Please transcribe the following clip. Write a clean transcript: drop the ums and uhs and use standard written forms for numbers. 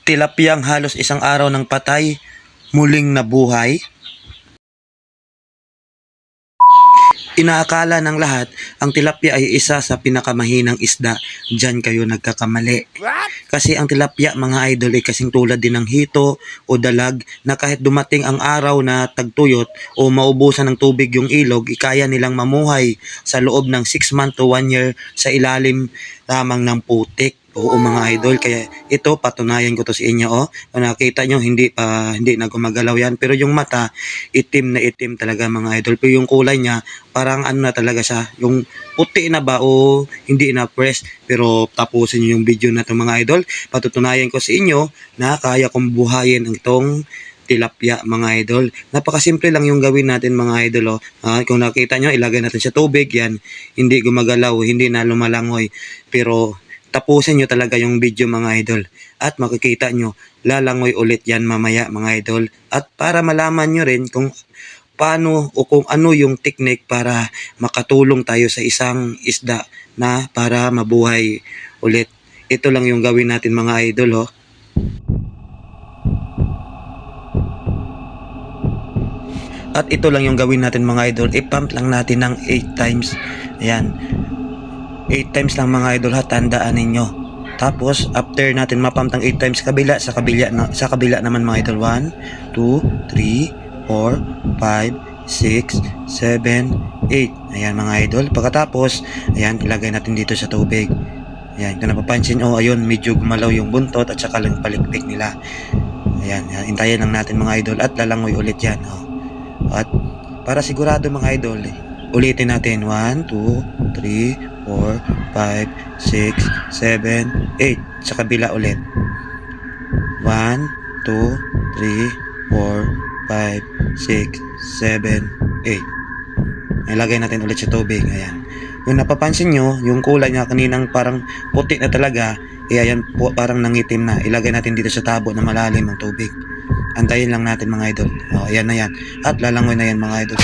Tilapiyang halos isang araw ng patay, muling nabuhay. Inaakala ng lahat ang tilapia ay isa sa pinakamahinang isda. Diyan kayo nagkakamali. Kasi ang tilapia mga idol ay kasing tulad din ng hito o dalag na kahit dumating ang araw na tagtuyot o maubusan ng tubig yung ilog, ikaya nilang mamuhay sa loob ng 6 months to 1 year sa ilalim lamang ng putik. Oo mga idol, kaya ito patunayan ko to sa inyo. Kung nakita nyo hindi na gumagalaw yan, pero yung mata itim na itim talaga mga idol, pero yung kulay niya parang ano na talaga siya, yung puti na ba o hindi na fresh. Pero tapusin nyo yung video na to mga idol, patutunayan ko sa inyo na kaya kong buhayin ang itong tilapia mga idol. Napakasimple lang yung gawin natin mga idol. Kung nakita nyo, ilagay natin sa tubig, yan hindi gumagalaw, hindi na lumalangoy. Pero tapusin nyo talaga yung video mga idol at makikita nyo lalangoy ulit yan mamaya mga idol. At para malaman nyo rin kung paano o kung ano yung technique para makatulong tayo sa isang isda na para mabuhay ulit, ito lang yung gawin natin mga idol. At ito lang yung gawin natin mga idol, i-pump lang natin ng 8 times. Ayan, 8 times lang mga idol ha, tandaan ninyo. Tapos after natin mapump ng 8 times sa kabila naman mga idol, 1, 2, 3, 4, 5, 6, 7, 8. Ayan mga idol. Pagkatapos, ayan, ilagay natin dito sa tubig. Ayan, kung napapansin, ayun, medyo gumalaw yung buntot at saka lang palikpik nila. Ayan, hintayin lang natin mga idol at lalangoy ulit yan. At para sigurado mga idol, ulitin natin 1, 2, 3, 4, 5, 6, 7, 8 sa kabila ulit. 1, 2, 3, 4, 5, 6, 7, 8. Ilagay natin ulit sa tubig. Ayan. Yung napapansin nyo, yung kulay niya kaninang parang puti na talaga, ayan po, parang nangitim na. Ilagay natin dito sa tabo na malalim ng tubig. Antayin lang natin mga idol. Ayan na yan. At lalangoy na yan mga idol.